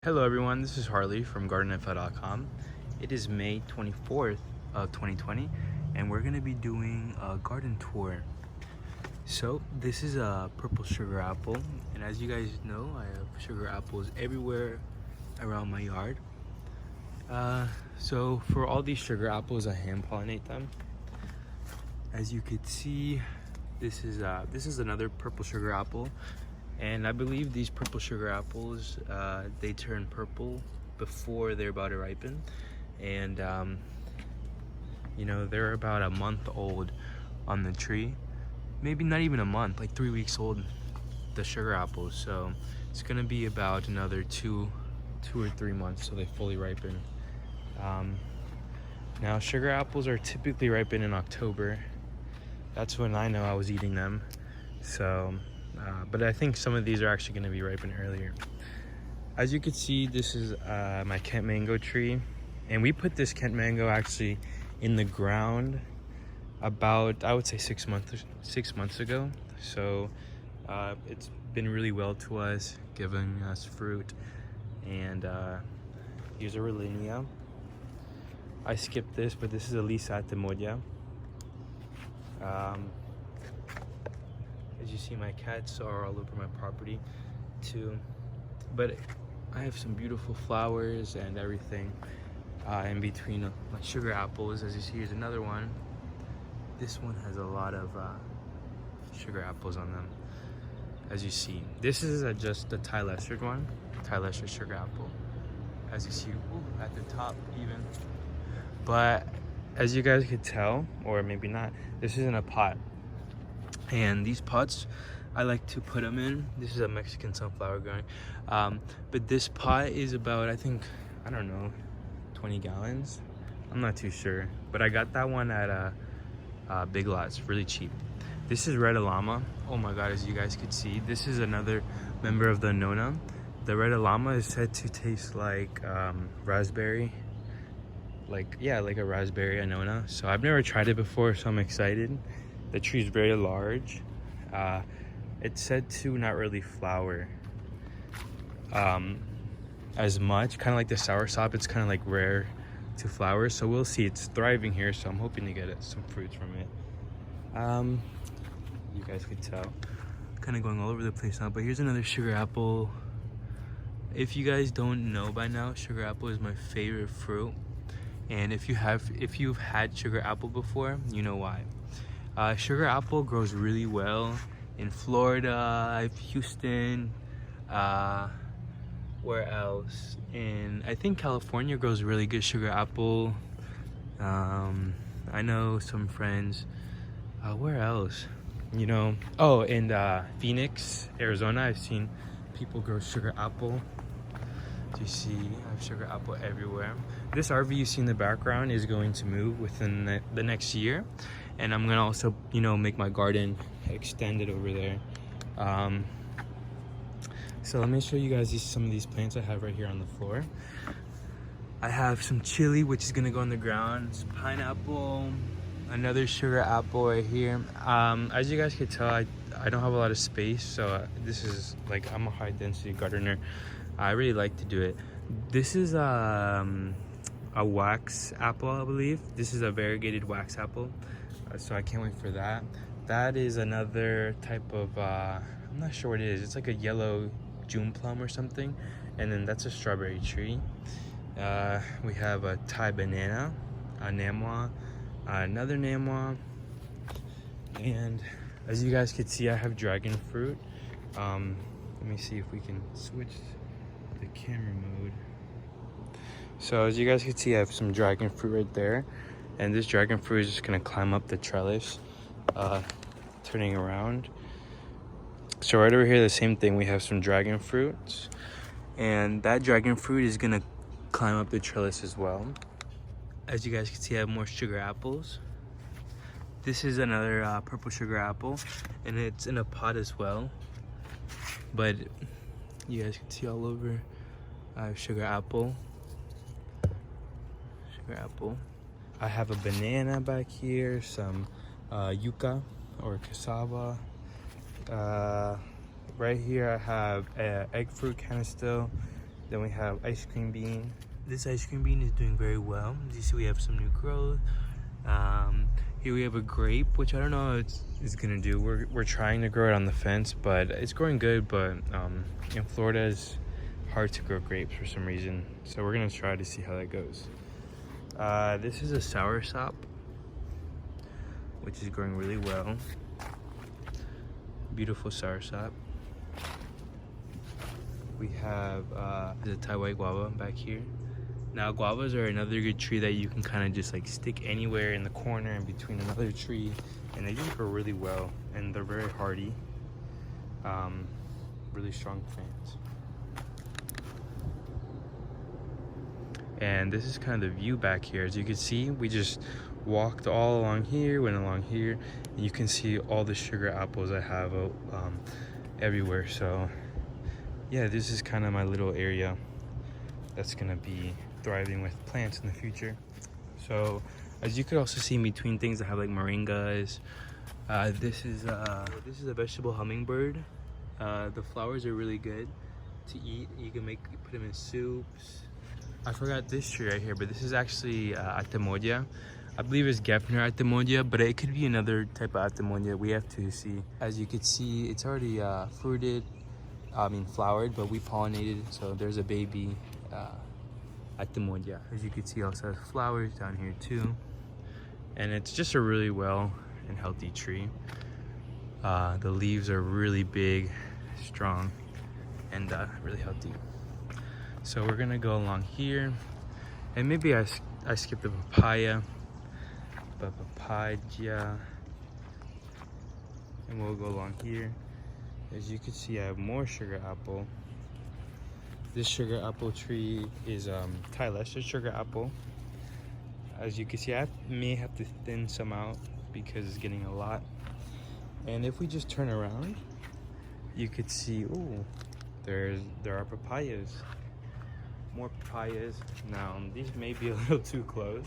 Hello everyone, this is Harley from gardeninfo.com. It is May 24th of 2020 and we're going to be doing a garden tour. So this is a purple sugar apple, and as you guys know, I have sugar apples everywhere around my yard. So for all these sugar apples, I hand pollinate them. As you can see, this is another purple sugar apple. And I believe these purple sugar apples, they turn purple before they're about to ripen. And, you know, they're about a month old on the tree. Maybe not even a month, like 3 weeks old, the sugar apples. So it's gonna be about another two or 3 months till they fully ripen. Now, sugar apples are typically ripen in October. That's when I know I was eating them. So, but I think some of these are actually going to be ripened earlier. As you can see, this is my Kent mango tree, and we put this Kent mango actually in the ground about, I would say 6 months ago. So it's been really well to us, giving us fruit. And here's a Rollinia. I skipped this, but this is a Cherimoya. As you see, my cats are all over my property too, but I have some beautiful flowers and everything in between my sugar apples. As you see, here's another one. This one has a lot of sugar apples on them. As you see, this is just the Thai Leopard one, Thai Leopard sugar apple. As you see, at the top even. But as you guys could tell, or maybe not, this is in a pot. And these pots, I like to put them in. This is a Mexican sunflower growing. But this pot is about, I don't know, 20 gallons. I'm not too sure. But I got that one at Big Lots, really cheap. This is Red Llama. Oh my God, as you guys could see, this is another member of the Nona. The Red Llama is said to taste like raspberry. Like a raspberry Anona. So I've never tried it before, so I'm excited. The tree is very large. It's said to not really flower as much, kind of like the soursop. It's kind of like rare to flower, so we'll see. It's thriving here, so I'm hoping to get some fruits from it. You guys could tell, kind of going all over the place now, but here's another sugar apple. If you guys don't know by now, sugar apple is my favorite fruit. And if you've had sugar apple before, you know why. Sugar apple grows really well in Florida, Houston, where else? I think California grows really good sugar apple. I know some friends, where else? You know, in Phoenix, Arizona, I've seen people grow sugar apple. You see, I have sugar apple everywhere. This RV you see in the background is going to move within the next year, and I'm gonna also, make my garden extended over there. So let me show you guys some of these plants I have right here on the floor. I have some chili, which is gonna go on the ground. Some pineapple, another sugar apple right here. As you guys can tell, I don't have a lot of space, so this is like, I'm a high density gardener. I really like to do it. This is a wax apple, I believe. This is a variegated wax apple, so I can't wait for that. That is another type of, I'm not sure what it is. It's like a yellow June plum or something. And then that's a strawberry tree. We have a Thai banana, a Namwa, another Namwa. And as you guys can see, I have dragon fruit. Let me see if we can switch the camera mode. So as you guys can see, I have some dragon fruit right there, and this dragon fruit is just gonna climb up the trellis, turning around. So right over here, the same thing, we have some dragon fruits, and that dragon fruit is gonna climb up the trellis as well. As you guys can see, I have more sugar apples. This is another purple sugar apple, and it's in a pot as well, but you guys can see all over. I have sugar apple. I have a banana back here, some yucca or cassava. Right here I have egg fruit canister, Then we have ice cream bean. This ice cream bean is doing very well. As you see, we have some new growth. Here we have a grape, which I don't know how it's gonna do. We're trying to grow it on the fence, but it's growing good. But in Florida, it's hard to grow grapes for some reason. So we're gonna try to see how that goes. This is a soursop, which is growing really well. Beautiful soursop. We have the Thai white guava back here. Now guavas are another good tree that you can kind of just like stick anywhere in the corner in between another tree, and they just grow really well, and they're very hardy. Really strong plants. And this is kind of the view back here. As you can see, we just walked all along here, went along here, and you can see all the sugar apples I have everywhere. So yeah, this is kind of my little area that's gonna be thriving with plants in the future. So as you could also see in between things, I have like moringas. This is a vegetable hummingbird. The flowers are really good to eat. You can put them in soups. I forgot this tree right here, but this is actually Atemodia. I believe it's Gefner Atemodia, but it could be another type of Atemodia. We have to see. As you can see, it's already flowered, but we pollinated, so there's a baby Atemodia. As you can see, also has flowers down here too. And it's just a really well and healthy tree. The leaves are really big, strong, and really healthy. So we're gonna go along here, and maybe I skipped the papaya, but papaya, and we'll go along here. As you can see, I have more sugar apple. This sugar apple tree is Thai Leicester sugar apple. As you can see, I may have to thin some out because it's getting a lot. And if we just turn around, you could see, ooh, there are papayas. More papayas. Now these may be a little too close,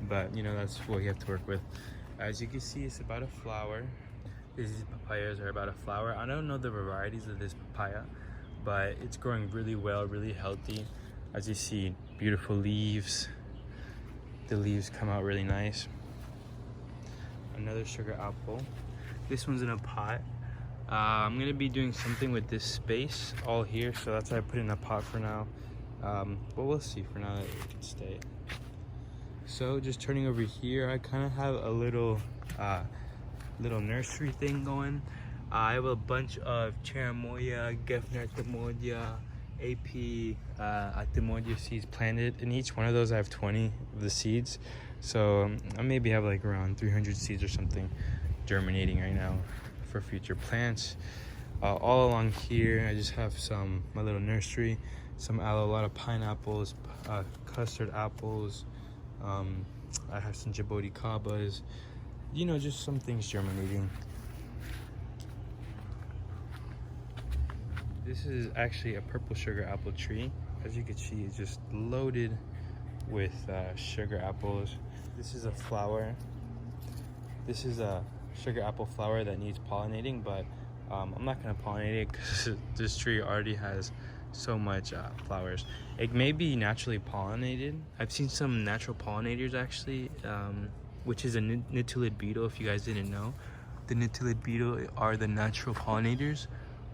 but you know, that's what you have to work with. As you can see, it's about a flower. These papayas are about a flower. I don't know the varieties of this papaya, but it's growing really well, really healthy. As you see, beautiful leaves. The leaves come out really nice. Another sugar apple. This one's in a pot. I'm gonna be doing something with this space all here, so that's why I put it in a pot for now. But we'll see. For now, it can stay. So just turning over here, I kind of have a little nursery thing going. I have a bunch of Cherimoya, Gefner Atemodia, AP Atemodia seeds planted. In each one of those, I have 20 of the seeds. So I maybe have like around 300 seeds or something germinating right now for future plants. All along here, I just have my little nursery, some aloe, a lot of pineapples, custard apples. I have some Djibouti kabas, you know, just some things germinating. This is actually a purple sugar apple tree. As you can see, it's just loaded with sugar apples. This is a flower. This is a sugar apple flower that needs pollinating, but I'm not gonna pollinate it because this tree already has so much flowers. It may be naturally pollinated. I've seen some natural pollinators actually, which is a nitulid beetle. If you guys didn't know, the nitulid beetle are the natural pollinators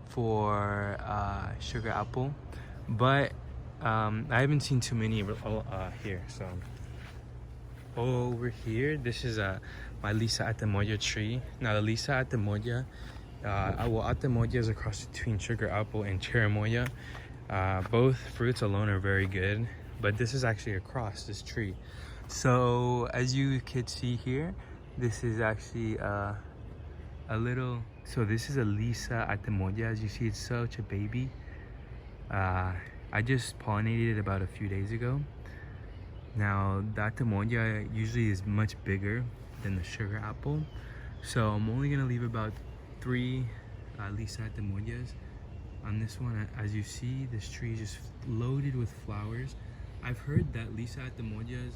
for sugar apple, but I haven't seen too many here. So over here, this is my Lisa Atemodia tree. Now the Lisa Atemodia, Atemodia is a cross between sugar apple and Cherimoya. Both fruits alone are very good, but this is actually a cross, this tree. So as you could see here, this is actually so this is a Lisa Atemodia. As you see, it's such a baby. I just pollinated it about a few days ago. Now the Atemodia usually is much bigger than the sugar apple, so I'm only gonna leave about 3 Lisa Atemodias on this one. As you see, this tree is just loaded with flowers. I've heard that Lisa Atemodias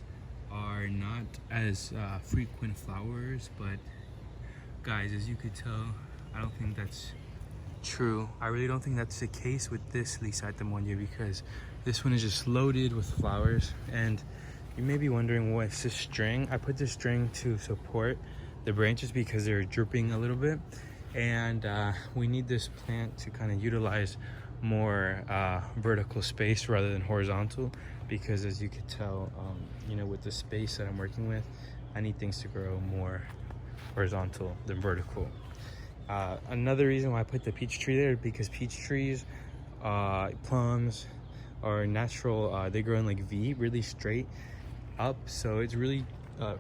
are not as frequent flowers, but guys, as you could tell, I don't think that's true. I really don't think that's the case with this Lisa Cherimoya because this one is just loaded with flowers. And you may be wondering, what's this string? I put this string to support the branches because they're drooping a little bit. And we need this plant to kind of utilize more vertical space rather than horizontal, because as you can tell, you know, with the space that I'm working with, I need things to grow more horizontal than vertical. Another reason why I put the peach tree there, because peach trees, plums are natural, they grow in like V, really straight up, so it's really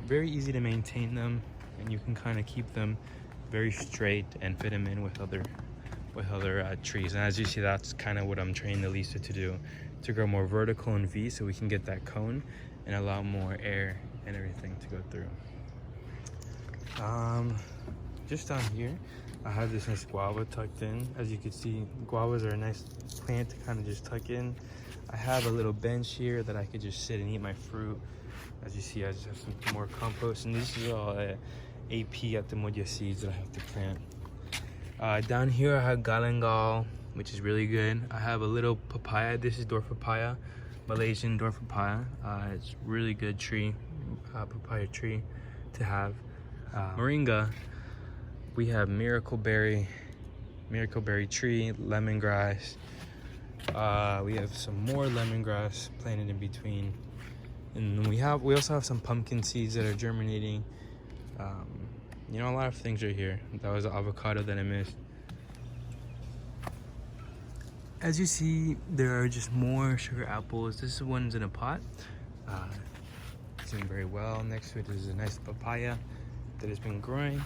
very easy to maintain them, and you can kind of keep them very straight and fit them in with other trees. And as you see, that's kind of what I'm training the Lisa to do, to grow more vertical in V so we can get that cone and allow more air and everything to go through. Just down here I have this nice guava tucked in. As you can see, guavas are a nice plant to kind of just tuck in. I have a little bench here that I could just sit and eat my fruit. As you see, I just have some more compost, and this is all AP Cherimoya seeds that I have to plant. Down here I have galangal, which is really good. I have a little papaya. This is dwarf papaya, Malaysian dwarf papaya. It's really good tree, papaya tree to have. Moringa, we have miracle berry tree, lemongrass. We have some more lemongrass planted in between, and we also have some pumpkin seeds that are germinating. You know, a lot of things are here. That was the avocado that I missed. As you see, there are just more sugar apples. This one's in a pot. It's doing very well. Next to it is a nice papaya that has been growing.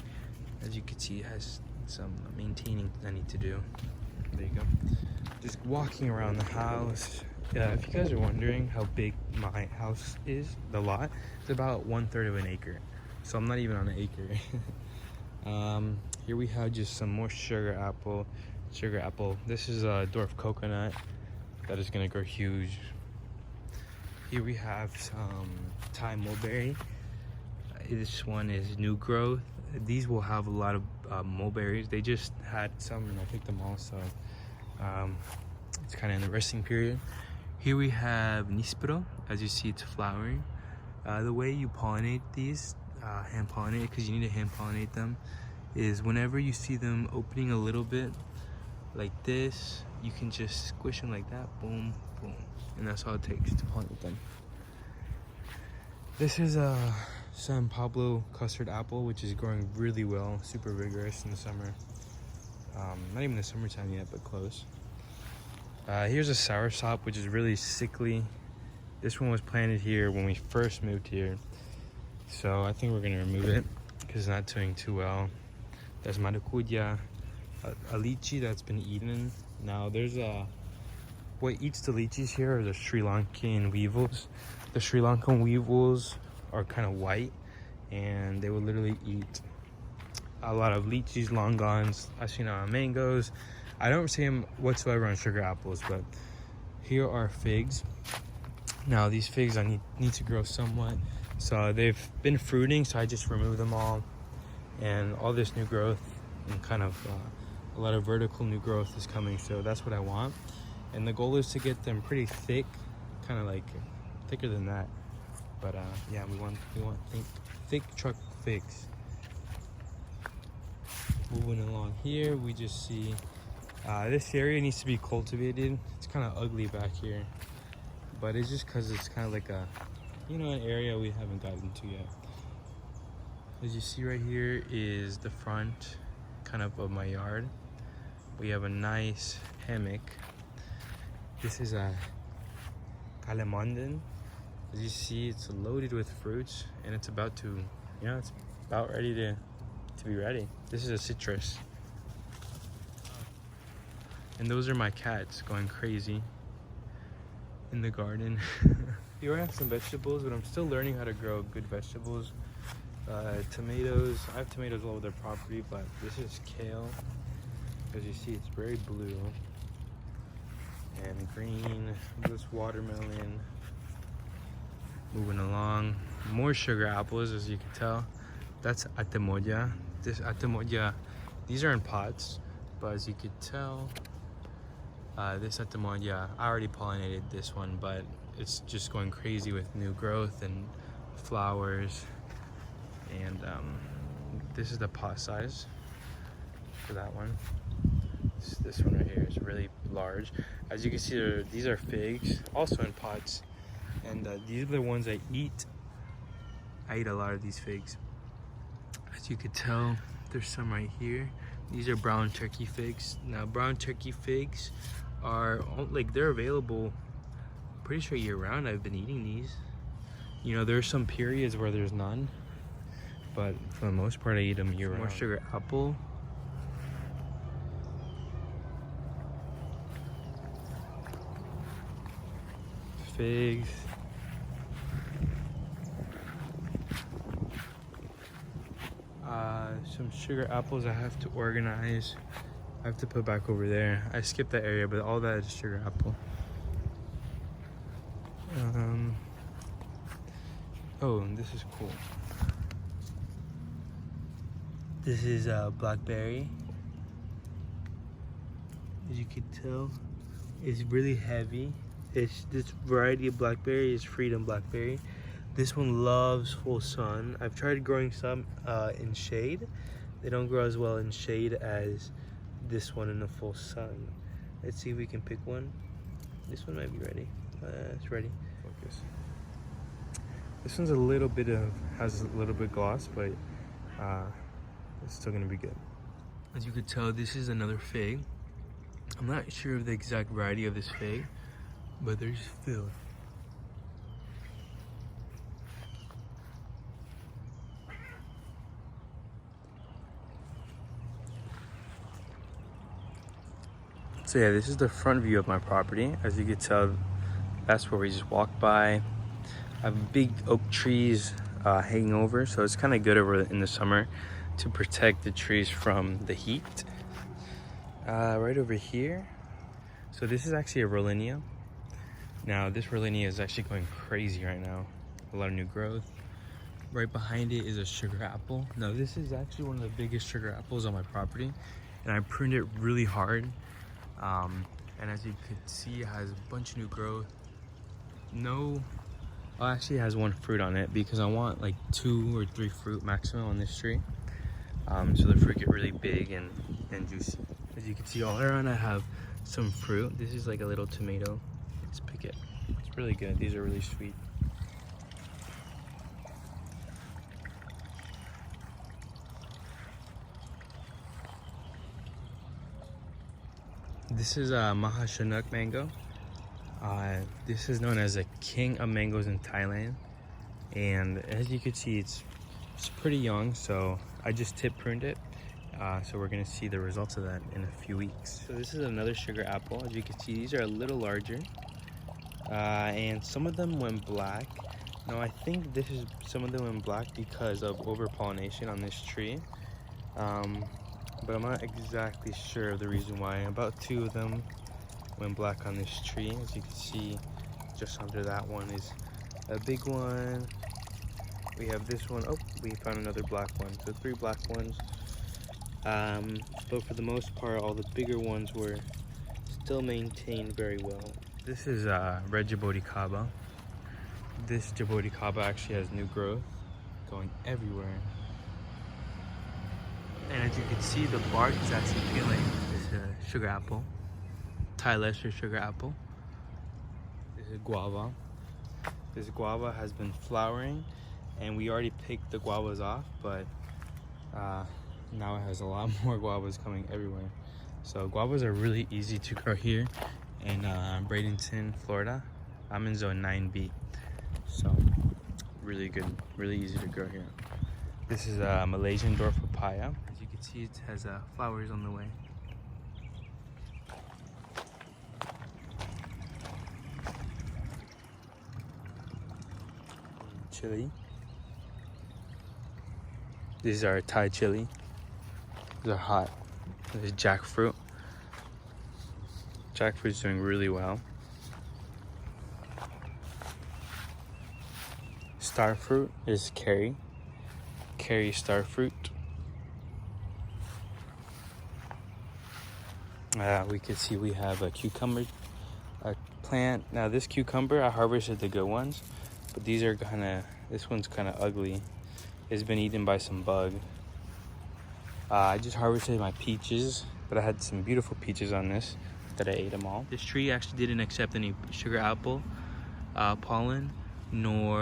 As you can see, it has some maintaining I need to do. There you go. Just walking around the house. If you guys are wondering how big my house is, the lot, it's about 1/3 of an acre. So I'm not even on an acre. Here we have just some more sugar apple. This is a dwarf coconut that is gonna grow huge. Here we have some Thai mulberry. This one is new growth. These will have a lot of mulberries. They just had some and I picked them all, so it's kind of in the resting period. Here we have nispero. As you see, it's flowering. The way you pollinate these, hand pollinate, because you need to hand pollinate them, is whenever you see them opening a little bit like this, you can just squish them like that, boom, boom, and that's all it takes to pollinate them. This is a San Pablo custard apple, which is growing really well, super vigorous in the summer. Not even the summertime yet, but close. Here's a soursop, which is really sickly. This one was planted here when we first moved here, so I think we're gonna remove it because it's not doing too well. There's maracuja, a lychee that's been eaten. Now there's what eats the lychees here are the Sri Lankan weevils. The Sri Lankan weevils are kind of white, and they will literally eat a lot of lychees, longans, mangoes. I don't see them whatsoever on sugar apples, but here are figs. Now these figs I need to grow somewhat, so they've been fruiting, so I just removed them all, and all this new growth and kind of a lot of vertical new growth is coming, so that's what I want. And the goal is to get them pretty thick, kind of like thicker than that, but yeah, we want thick truck figs. Moving along here, we just see this area needs to be cultivated. It's kind of ugly back here, but it's just because it's kind of like a, you know, an area we haven't gotten to yet. As you see right here is the front kind of my yard. We have a nice hammock. This is a kalemandan. As you see, it's loaded with fruits, and it's about to, you know, it's about ready to be ready. This is a citrus. And those are my cats going crazy in the garden. Here I have some vegetables, but I'm still learning how to grow good vegetables. Tomatoes, I have tomatoes all over the property, but this is kale. As you see, it's very blue and green. This watermelon. Moving along, more sugar apples, as you can tell. That's Cherimoya. This Cherimoya, these are in pots. But as you could tell, this at the moment, yeah, I already pollinated this one, but it's just going crazy with new growth and flowers. And this is the pot size for that one. This one right here is really large. As you can see, these are figs, also in pots. And these are the ones I eat. I eat a lot of these figs. As you could tell, there's some right here. These are brown turkey figs. Now, brown turkey figs are like, they're available pretty sure year round. I've been eating these. You know, there's some periods where there's none, but for the most part I eat them year round. More sugar apple. Figs. Some sugar apples I have to organize. I have to put back over there. I skipped that area, but all that is sugar apple. Oh, and this is cool. This is blackberry. As you can tell, it's really heavy. This variety of blackberry is Freedom Blackberry. This one loves full sun. I've tried growing some in shade. They don't grow as well in shade as this one in the full sun. Let's see if we can pick one. This one might be ready. It's ready. Focus. This one's has a little bit gloss, but it's still gonna be good. As you could tell, this is another fig. I'm not sure of the exact variety of this fig, but they're just filled. So yeah, this is the front view of my property. As you can tell, that's where we just walked by. I have big oak trees hanging over, so it's kind of good over in the summer to protect the trees from the heat. Right over here. So this is actually a Rollinia. Now this Rollinia is actually going crazy right now. A lot of new growth. Right behind it is a sugar apple. Now this is actually one of the biggest sugar apples on my property, and I pruned it really hard. And as you could see, it has a bunch of new growth. Actually it has one fruit on it because I want like 2 or 3 fruit maximum on this tree. So the fruit get really big and juicy. As you can see, all around I have some fruit. This is like a little tomato. Let's pick it. It's really good. These are really sweet. This is a Mahashanook mango. This is known as a king of mangoes in Thailand. And as you can see, it's pretty young, so I just tip pruned it. So we're gonna see the results of that in a few weeks. So this is another sugar apple. As you can see, these are a little larger. And some of them went black. Now I think some of them went black because of over-pollination on this tree. But I'm not exactly sure of the reason why. About 2 of them went black on this tree. As you can see, just under that one is a big one. We have this one. Oh, we found another black one. So 3 black ones. But for the most part, all the bigger ones were still maintained very well. This is red jaboticaba. This jaboticaba actually has new growth going everywhere. And as you can see, the bark is actually peeling. This is a sugar apple. Thai Lesser sugar apple. This is guava. This guava has been flowering, and we already picked the guavas off, but now it has a lot more guavas coming everywhere. So guavas are really easy to grow here in Bradenton, Florida. I'm in zone 9B. So really good, really easy to grow here. This is a Malaysian dwarf papaya. As you can see, it has flowers on the way. Chili. These are Thai chili. They're hot. This is jackfruit. Jackfruit's doing really well. Starfruit is curry. Curry starfruit. We can see we have a cucumber plant. Now this cucumber, I harvested the good ones, but these are this one's kind of ugly. It's been eaten by some bug. I just harvested my peaches, but I had some beautiful peaches on this that I ate them all. This tree actually didn't accept any sugar apple pollen nor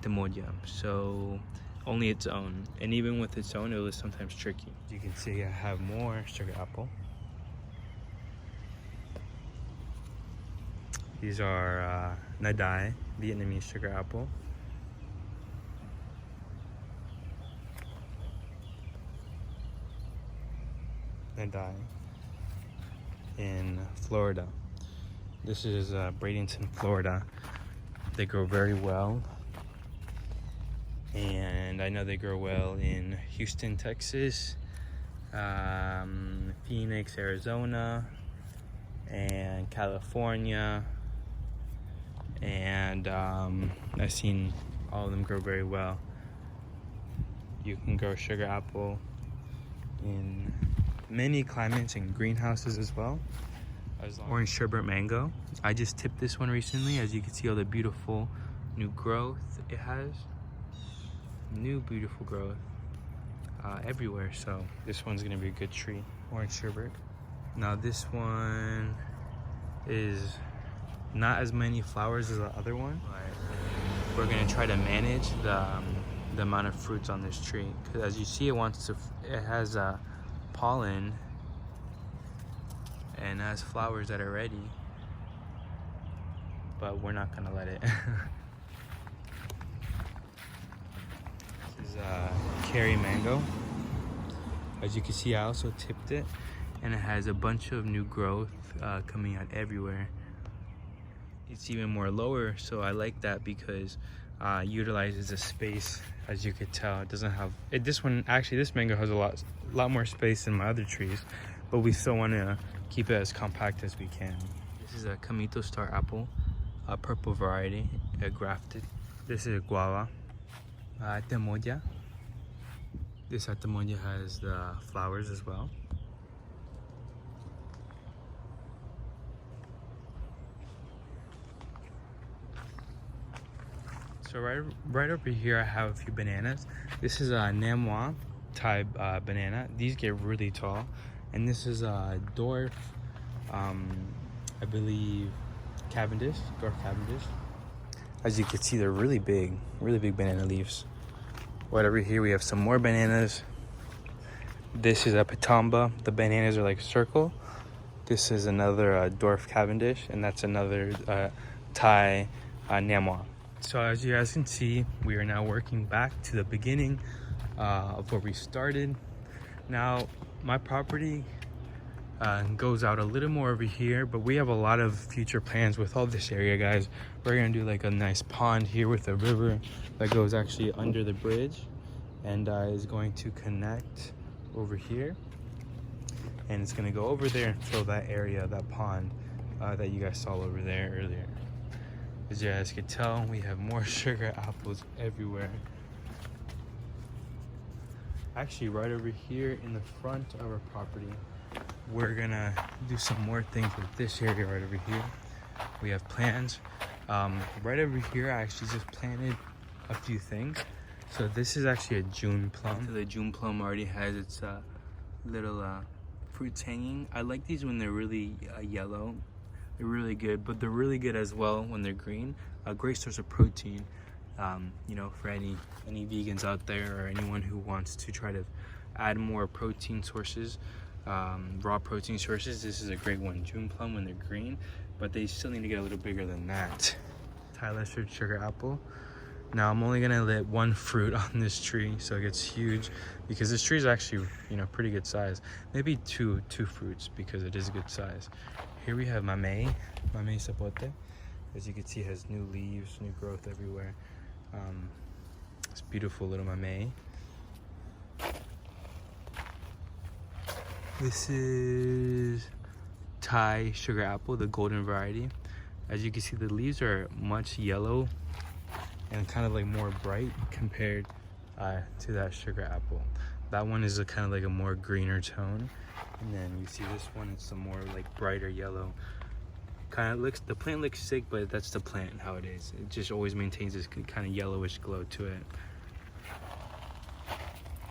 Cherimoya, so only its own. And even with its own, it was sometimes tricky. You can see I have more sugar apple. These are Nadai, Vietnamese sugar apple. Nadai in Florida. This is Bradenton, Florida. They grow very well. And I know they grow well in Houston, Texas, Phoenix, Arizona, and California. And I've seen all of them grow very well. You can grow sugar apple in many climates and greenhouses as well. Orange sherbet mango. I just tipped this one recently. As you can see all the beautiful new growth it has. New beautiful growth everywhere. So this one's gonna be a good tree. Orange sherbet. Now this one is not as many flowers as the other one, but we're gonna try to manage the amount of fruits on this tree, because as you see it has pollen and has flowers that are ready, but we're not gonna let it. This is cherry mango. As you can see, I also tipped it, and it has a bunch of new growth coming out everywhere. It's even more lower, so I like that because utilizes the space. As you could tell, it doesn't have it. This mango has a lot more space than my other trees, but we still want to keep it as compact as we can. This is a Camito Star apple, a purple variety, grafted. This is a guava, Cherimoya. This Cherimoya has the flowers as well. So right over here, I have a few bananas. This is a Namwa type banana. These get really tall. And this is a dwarf, I believe, Cavendish, dwarf Cavendish. As you can see, they're really big banana leaves. Right over here, we have some more bananas. This is a Pitamba. The bananas are like a circle. This is another dwarf Cavendish, and that's another Thai Namwa. So as you guys can see, we are now working back to the beginning of where we started. Now, my property goes out a little more over here, but we have a lot of future plans with all this area, guys. We're gonna do like a nice pond here with a river that goes actually under the bridge and is going to connect over here. And it's gonna go over there and fill that area, that pond that you guys saw over there earlier. As you guys can tell, we have more sugar apples everywhere. Actually, right over here in the front of our property, we're gonna do some more things with this area right over here. We have plans. Right over here, I actually just planted a few things. So this is actually a June plum. So the June plum already has its little fruits hanging. I like these when they're really yellow. They're really good, but they're really good as well when they're green. A great source of protein, you know, for any vegans out there or anyone who wants to try to add more protein sources, raw protein sources. This is a great one. June plum when they're green, but they still need to get a little bigger than that. Thai Leopard sugar apple. Now I'm only gonna let one fruit on this tree, so it gets huge, because this tree is actually, you know, pretty good size. Maybe two fruits, because it is a good size. Here we have mamey sapote. As you can see, it has new leaves, new growth everywhere. It's beautiful little mamey. This is Thai sugar apple, the golden variety. As you can see, the leaves are much yellow and kind of like more bright compared to that sugar apple. That one is a kind of like a more greener tone, and then you see this one, it's a more like brighter yellow. Kind of looks, the plant looks sick, but that's the plant how it is. It just always maintains this kind of yellowish glow to it.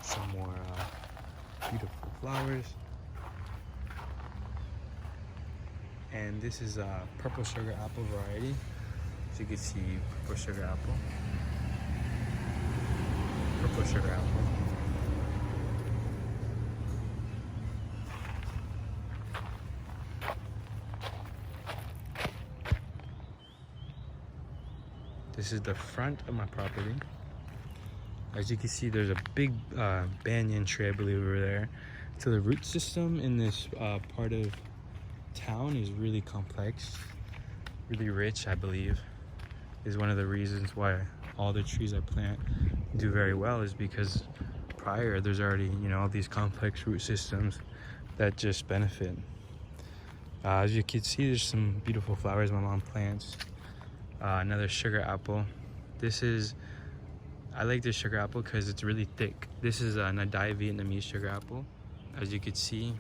Some more beautiful flowers. And this is a purple sugar apple variety. As you can see, purple sugar apple. Purple sugar apple. This is the front of my property. As you can see, there's a big banyan tree, I believe, over there. So the root system in this part of town is really complex, really rich, I believe. Is one of the reasons why all the trees I plant do very well, is because prior there's already, you know, all these complex root systems that just benefit. As you can see, there's some beautiful flowers my mom plants. Another sugar apple. I like this sugar apple because it's really thick. This is a Nadai Vietnamese sugar apple. As you can see,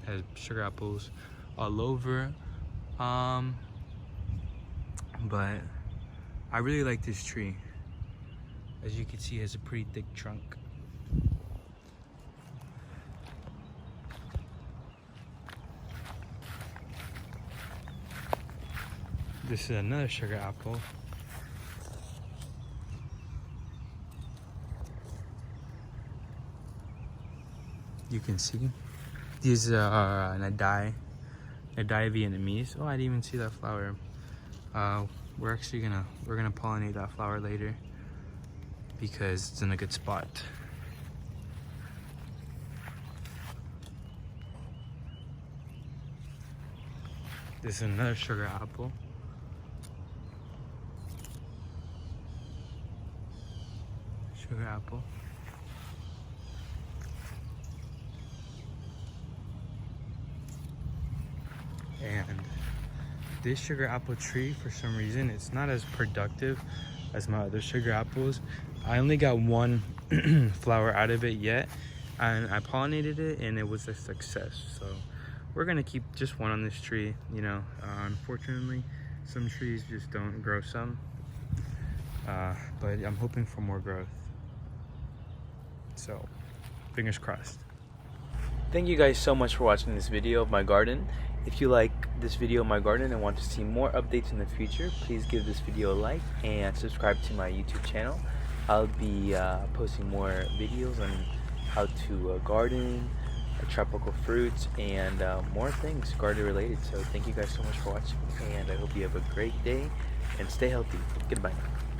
it has sugar apples all over. But I really like this tree. As you can see, it has a pretty thick trunk. This is another sugar apple. You can see these are Nadai Vietnamese. Oh, I didn't even see that flower. We're gonna pollinate that flower later because it's in a good spot. This is another sugar apple. Sugar apple. And this sugar apple tree, for some reason, it's not as productive as my other sugar apples. I only got one flower out of it yet, and I pollinated it and it was a success. So we're gonna keep just one on this tree, you know. Unfortunately, some trees just don't grow some, but I'm hoping for more growth. So fingers crossed. Thank you guys so much for watching this video of my garden. If you like this video of my garden and want to see more updates in the future, please give this video a like and subscribe to my YouTube channel. I'll be posting more videos on how to garden, tropical fruits, and more things garden related. So thank you guys so much for watching, and I hope you have a great day and stay healthy. Goodbye now.